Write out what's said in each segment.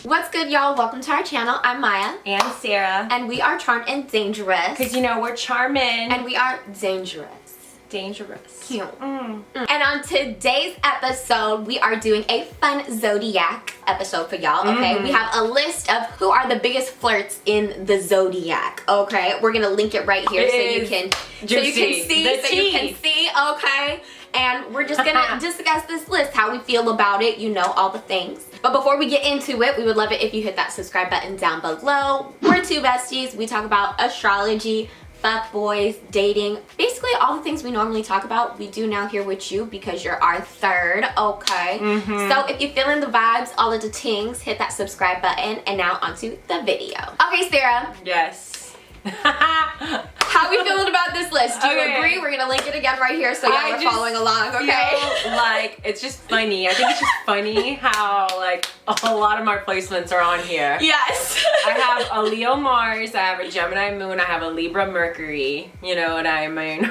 What's good, y'all? Welcome to our channel. I'm Maya. And Sarah. And we are charmed and dangerous. Because, you know, we're charming. And we are dangerous. Dangerous. Cute. And on today's episode, we are doing a fun Zodiac episode for y'all, okay? We have a list of who are the biggest flirts in the Zodiac, okay? We're gonna link it right here so you can see, okay? And we're just gonna discuss this list, how we feel about it, you know, all the things. But before we get into it, we would love it if you hit that subscribe button down below. We're two besties. We talk about astrology, fuck boys, dating, basically all the things we normally talk about, we do now here with you because you're our third, okay? So if you're feeling the vibes, all of the tings, hit that subscribe button. And now onto the video. Okay, Sarah. Yes. How we feeling about this list? Do you agree? We're gonna link it again right here so y'all are following along, okay? Like, it's just funny. I think it's just funny how, like, a lot of my placements are on here. Yes. I have a Leo Mars, I have a Gemini Moon, I have a Libra Mercury. You know what I mean? So,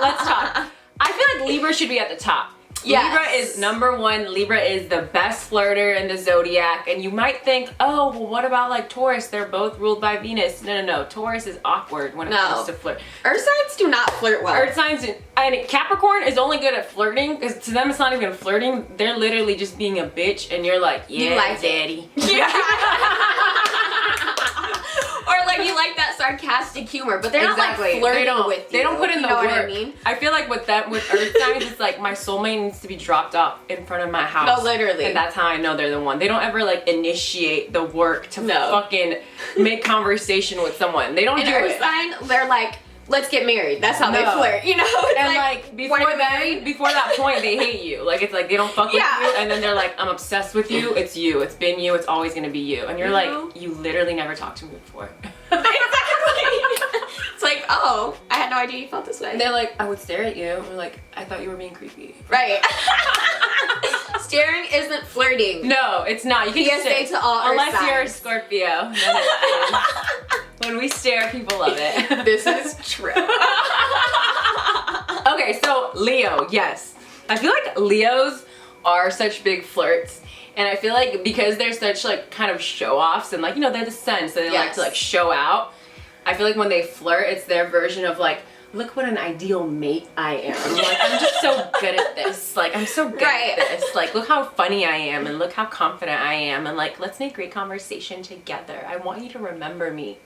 let's talk. I feel like Libra should be at the top. Yes. Libra is number one. Libra is the best flirter in the Zodiac. And you might think, oh, well, what about like Taurus? They're both ruled by Venus. No. Taurus is awkward when it comes to flirt. Earth signs do not flirt well. Earth signs, and Capricorn is only good at flirting because to them it's not even flirting. They're literally just being a bitch and you're like, yeah, you like daddy. Yeah. Or like you like that sarcastic humor, but they're not like flirting with you. They don't put in the work. What I mean? I feel like with Earth signs, it's like my soulmate needs to be dropped off in front of my house. No, literally. And that's how I know they're the one. They don't ever like initiate the work to fucking make conversation with someone. They don't do Earth it. sign, they're like, let's get married. That's how they flirt, you know? It's and like before that point, they hate you. Like it's like they don't fuck with you, and then they're like, I'm obsessed with you. It's you. It's been you. It's always gonna be you. And you're like, you literally never talked to me before. It's like, oh, I had no idea you felt this way. And they're like, I would stare at you. And we're like, I thought you were being creepy. Right. Staring isn't flirting. No, it's not. You can say to all unless you're a Scorpio. When we stare, people love it. This is true. Okay, so Leo, yes. I feel like Leos are such big flirts. And I feel like because they're such like kind of show-offs and like, you know, they're the sun, so they like to like show out. I feel like when they flirt, it's their version of like, look what an ideal mate I am. Like, I'm just so good at this. Like, I'm so good at this. Like, look how funny I am and look how confident I am. And like, let's make great conversation together. I want you to remember me.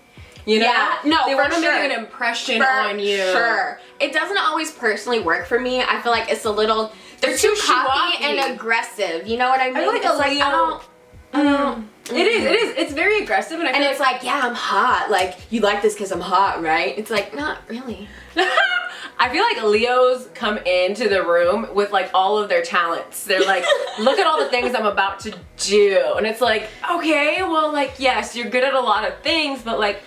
You know? Yeah, no, they want to make an impression on you. Sure. It doesn't always personally work for me. I feel like it's a little, they're too cocky and aggressive. You know what I mean? I feel like it's like, I don't. It is. It's very aggressive, and it's like, yeah, I'm hot. Like, you like this because I'm hot, right? It's like, not really. I feel like Leos come into the room with like all of their talents. They're like, look at all the things I'm about to do, and it's like, okay, well, like, yes, you're good at a lot of things, but like,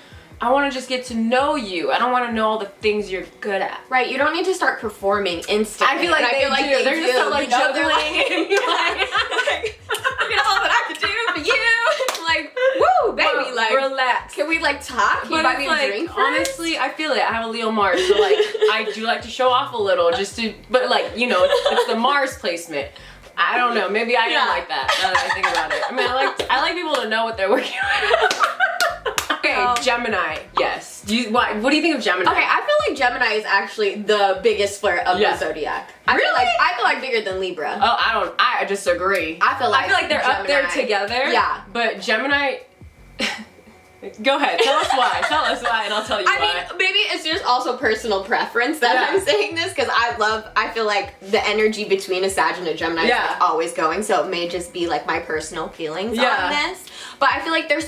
I want to just get to know you. I don't want to know all the things you're good at. Right, you don't need to start performing instantly. I feel like they do. They're just so like juggling and you're like, look at all that I could do for you. Like, woo, baby, like, relax. Can we like talk? Can you buy me a drink first? Honestly, I feel it. I have a Leo Mars, so like, I do like to show off a little just to, but like, you know, it's the Mars placement. I don't know, maybe I am like that now that I think about it. I mean, I like people to know what they're working with. Okay, Gemini, yes. What do you think of Gemini? Okay, I feel like Gemini is actually the biggest flirt of the Zodiac. I feel like bigger than Libra. Oh, I disagree. I feel like they're Gemini. Up there together. Yeah. But Gemini, go ahead, tell us why. Tell us why and I'll tell you why. I mean, maybe it's just also personal preference that I'm saying this because I feel like the energy between a Sag and a Gemini is like always going, so it may just be like my personal feelings on this. But I feel like they're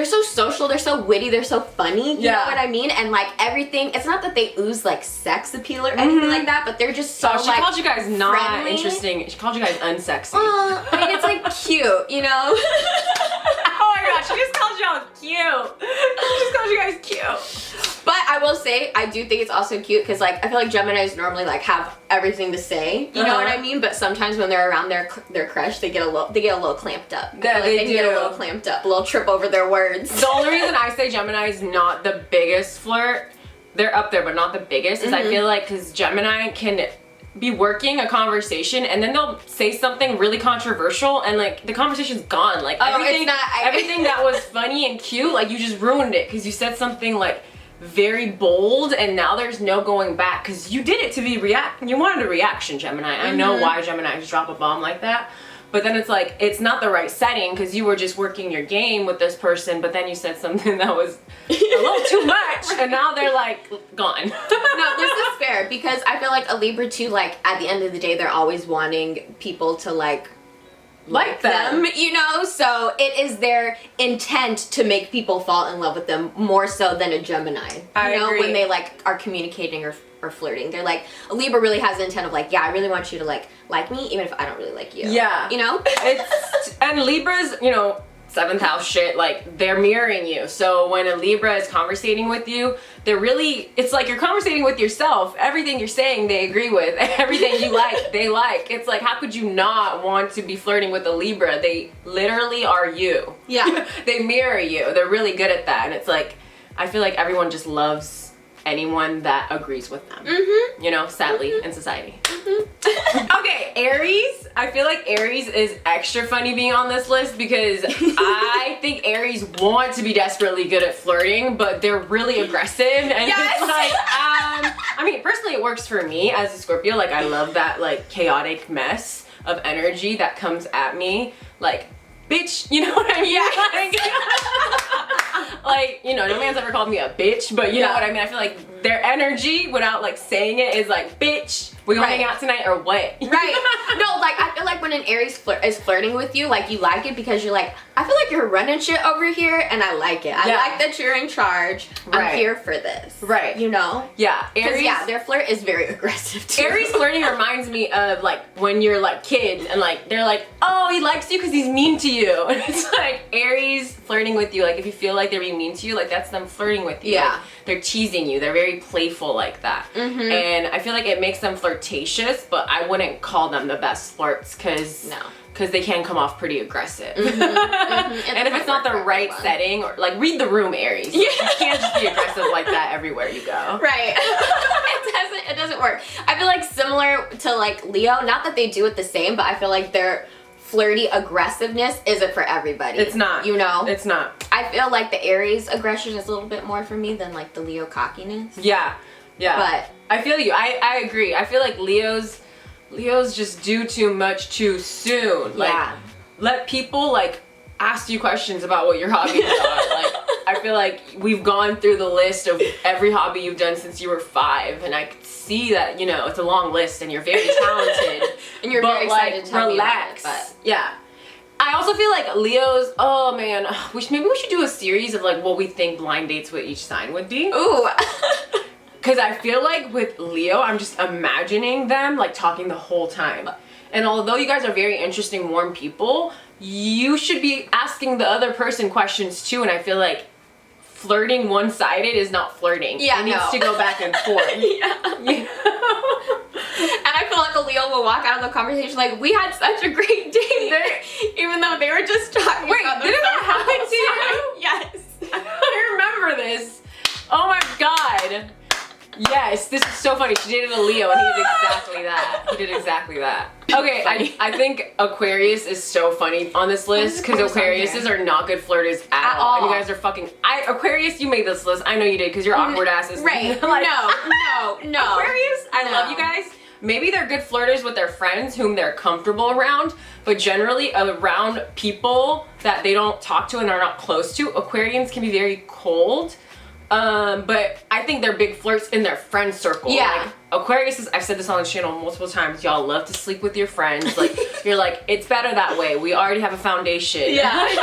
so social, they're so witty, they're so funny, you know what I mean? And like everything, it's not that they ooze like sex appeal or anything like that, but they're just so she like called you guys not friendly. Interesting. She called you guys unsexy. I mean, it's like cute, you know? Oh my gosh, she just called y'all cute. She just called you guys cute. But I will say, I do think it's also cute because like I feel like Geminis normally like have everything to say, you know what I mean? But sometimes when they're around their crush, they get a little clamped up. Yeah, they get a little clamped up, a little trip over their words. The only reason I say Gemini is not the biggest flirt, they're up there, but not the biggest. Is I feel like because Gemini can be working a conversation and then they'll say something really controversial and like the conversation's gone. Like everything that was funny and cute, like you just ruined it because you said something like very bold and now there's no going back because you did it to be you wanted a reaction, Gemini. I know why Gemini just drop a bomb like that. But then it's like, it's not the right setting because you were just working your game with this person, but then you said something that was a little too much, and now they're like, gone. No, this is fair because I feel like a Libra too, like at the end of the day, they're always wanting people to like them, you know? So it is their intent to make people fall in love with them more so than a Gemini. I agree. When they like are communicating or flirting. They're like, a Libra really has the intent of like, yeah, I really want you to like me even if I don't really like you. Yeah. You know? And Libras, you know, 7th house shit, like they're mirroring you. So when a Libra is conversating with you, they're really, it's like you're conversating with yourself. Everything you're saying they agree with. Everything you like, they like. It's like, how could you not want to be flirting with a Libra? They literally are you. Yeah. They mirror you. They're really good at that. And it's like, I feel like everyone just loves anyone that agrees with them, you know, sadly, in society. Okay, Aries. I feel like Aries is extra funny being on this list because I think Aries want to be desperately good at flirting, but they're really aggressive. And it's like, I mean, personally, it works for me as a Scorpio. Like, I love that, like, chaotic mess of energy that comes at me. Like, bitch, you know what I mean? Like, you know, no man's ever called me a bitch, but you know what I mean? I feel like their energy, without like saying it, is like, bitch, we gonna hang out tonight or what? Right. No, like, I feel like when an Aries is flirting with you, like, you like it because you're like, I feel like you're running shit over here and I like it. I like that you're in charge. I'm here for this. Right. You know? Yeah. Aries, their flirt is very aggressive too. Aries flirting reminds me of like when you're like kids and like they're like, oh, he likes you because he's mean to you. And it's like Aries flirting with you. Like if you feel like they're being mean to you, like that's them flirting with you. Yeah. Like, they're teasing you. They're very playful like that. And I feel like it makes them flirtatious, but I wouldn't call them the best flirts because they can come off pretty aggressive. And if it's not the right setting, or like read the room, Aries. You can't just be aggressive like that everywhere you go. Right. It doesn't work. I feel like similar to like Leo, not that they do it the same, but I feel like their flirty aggressiveness isn't for everybody. It's not. You know? It's not. I feel like the Aries aggression is a little bit more for me than like the Leo cockiness. Yeah. But I feel you. I agree. I feel like Leos just do too much too soon. Like, let people like ask you questions about what your hobbies are. Like, I feel like we've gone through the list of every hobby you've done since you were 5, and I could see that, you know, it's a long list and you're very talented. And you're very excited to tell me about it, but yeah. I also feel like Leos, oh man, maybe we should do a series of like what we think blind dates with each sign would be. Ooh. Because I feel like with Leo, I'm just imagining them like talking the whole time. And although you guys are very interesting, warm people, you should be asking the other person questions too. And I feel like flirting one-sided is not flirting. Yeah, it needs to go back and forth. And I feel like a Leo will walk out of the conversation like, we had such a great date, even though they were just talking about did that happen to you? Yes. I remember this. Oh my god. Yes, this is so funny. She dated a Leo and he did exactly that. He did exactly that. Okay, I think Aquarius is so funny on this list because Aquariuses are not good flirters at all. And you guys are fucking... Aquarius, you made this list. I know you did because you're awkward asses. Right. Like, no. Aquarius, I love you guys. Maybe they're good flirters with their friends whom they're comfortable around, but generally around people that they don't talk to and are not close to, Aquarians can be very cold. But I think they're big flirts in their friend circle. Yeah. Like, Aquarius I've said this on the channel multiple times, y'all love to sleep with your friends. Like, you're like, it's better that way. We already have a foundation. Yeah. Like,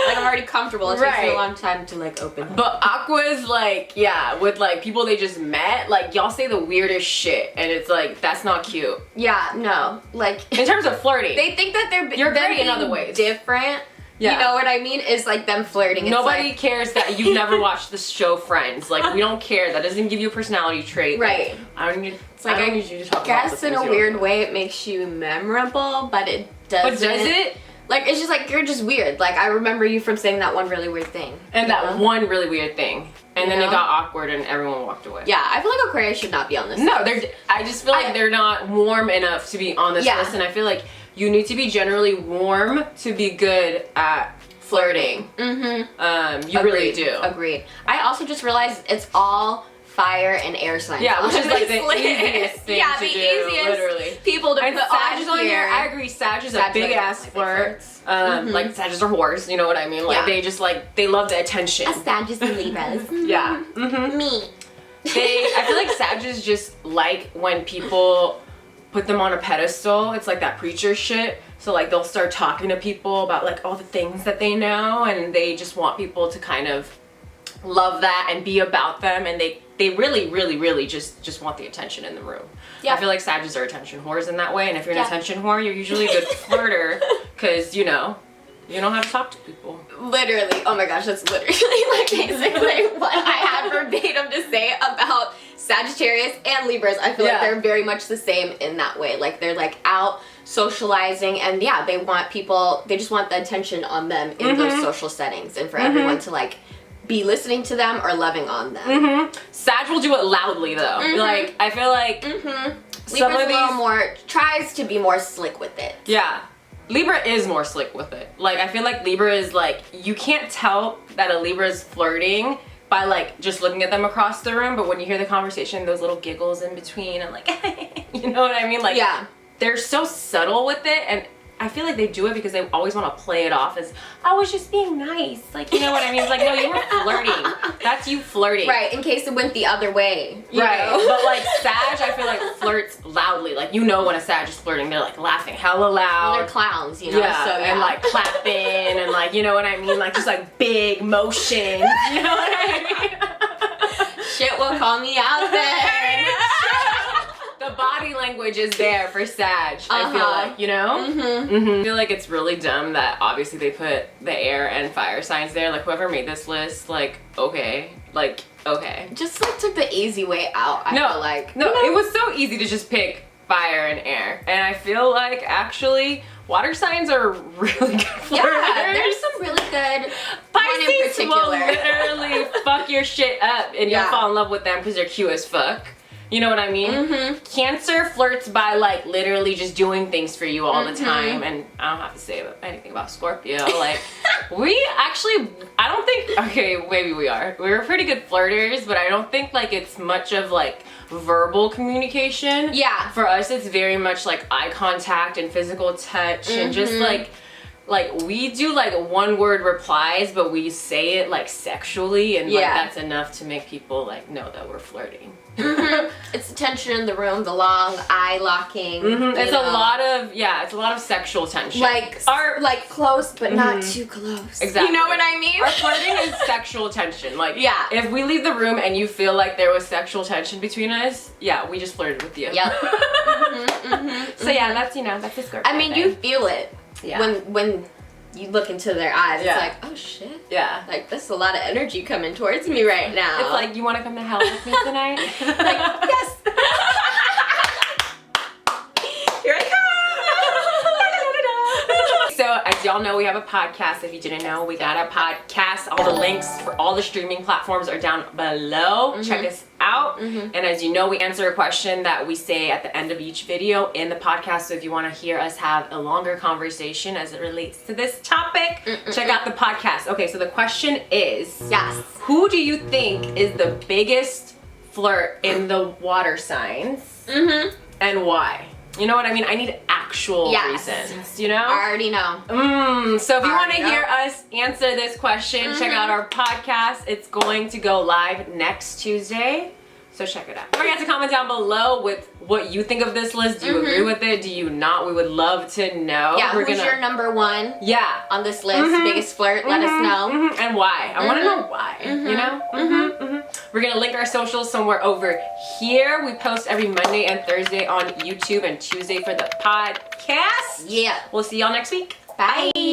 I'm already comfortable. It takes me a long time to like open. But Aqua's like, yeah, with like people they just met, like y'all say the weirdest shit and it's like, that's not cute. Yeah, no. Like, in terms of flirting. They think that you're great in other ways. Different. Yeah. You know what I mean? Is like them flirting. Nobody cares that you've never watched the show Friends. Like, we don't care. That doesn't give you a personality trait. Right. I don't need I need you to talk about guess in a weird way it makes you memorable, but it doesn't. But does it? Like, it's just like, you're just weird. Like, I remember you from saying that one really weird thing. And that one really weird thing. And then it got awkward and everyone walked away. Yeah, I feel like Aquarius should not be on this No, list. I just feel like they're not warm enough to be on this list. And I feel like you need to be generally warm to be good at flirting. You really do. Agreed. I also just realized it's all fire and air signs. Yeah, which is like the Honestly. easiest thing to do, easiest literally. people to And put Sag is on here. I agree, Sag is a big ass flirt. Like Sagittarius are whores, you know what I mean? Like they just like, they love the attention. A Sagittarius and Libras. Yeah. Me. I feel like Sagittarius just like when people put them on a pedestal. It's like that preacher shit. So like they'll start talking to people about like all the things that they know, and they just want people to kind of love that and be about them, and they really just want the attention in the room. Yeah. I feel like Sagittarius are attention whores in that way, and if you're an attention whore, you're usually a good flirter because you know how to talk to people. Literally, oh my gosh, that's literally like basically what I had verbatim to say about Sagittarius and Libras. I feel like they're very much the same in that way. Like they're like out socializing, and they want people, they just want the attention on them in those social settings, and for everyone to like be listening to them or loving on them. Sag will do it loudly though. Like I feel like Libra's a little more, tries to be more slick with it. Yeah. Libra is more slick with it. Like I feel like Libra is like, you can't tell that a Libra is flirting by like just looking at them across the room, but when you hear the conversation, those little giggles in between and like you know what I mean? Like they're so subtle with it, and I feel like they do it because they always want to play it off as, I was just being nice. Like, you know what I mean? It's like, no, you were flirting. That's you flirting. Right, in case it went the other way. Right. But like Sag, I feel like flirts loudly. Like, you know when a Sag is flirting, they're like laughing hella loud. And they're clowns, you know? Yeah, so, and like clapping and like, you know what I mean? Like just like big motions. You know what I mean? Shit will call me out then. The body language is there for Sag, I feel like, you know? I feel like it's really dumb that obviously they put the air and fire signs there. Like whoever made this list, like, okay. Just like took the easy way out, I feel like. No, it was so easy to just pick fire and air. And I feel like actually water signs are really good flirters. Yeah, there's some really good Pisces will literally fuck your shit up and you'll fall in love with them because they're cute as fuck. You know what I mean? Cancer flirts by like literally just doing things for you all the time, and I don't have to say anything about Scorpio. Like we actually, I don't think, okay, maybe we are. We're pretty good flirters, but I don't think like it's much of like verbal communication. Yeah. For us, it's very much like eye contact and physical touch and just like we do like one word replies, but we say it like sexually, and like that's enough to make people like know that we're flirting. It's the tension in the room, the long eye locking. It's a lot of sexual tension. Like close, but not too close. Exactly. You know what I mean? Our flirting is sexual tension. Like, if we leave the room and you feel like there was sexual tension between us, we just flirted with you. Yep. So that's that's the Scorpio. I mean, you feel it. Yeah. When you look into their eyes, it's like, oh shit. Yeah. Like, there's a lot of energy coming towards me right now. It's like, you want to come to hell with me tonight? Like, yes. Here I come. So, as y'all know, we have a podcast. If you didn't know, we got a podcast. All the links for all the streaming platforms are down below. Check us out. And as you know, we answer a question that we say at the end of each video in the podcast. So if you want to hear us have a longer conversation as it relates to this topic, check out the podcast. Okay, so the question is, who do you think is the biggest flirt in the water signs and why? You know what I mean? I need actual reasons, you know? I already know. So if you want to hear us answer this question, check out our podcast. It's going to go live next Tuesday. So check it out. Don't forget to comment down below with what you think of this list. Do you agree with it? Do you not? We would love to know. Yeah, who's your number one on this list? Biggest flirt? Let us know. And why. I want to know why, you know? We're going to link our socials somewhere over here. We post every Monday and Thursday on YouTube and Tuesday for the podcast. Yeah. We'll see y'all next week. Bye.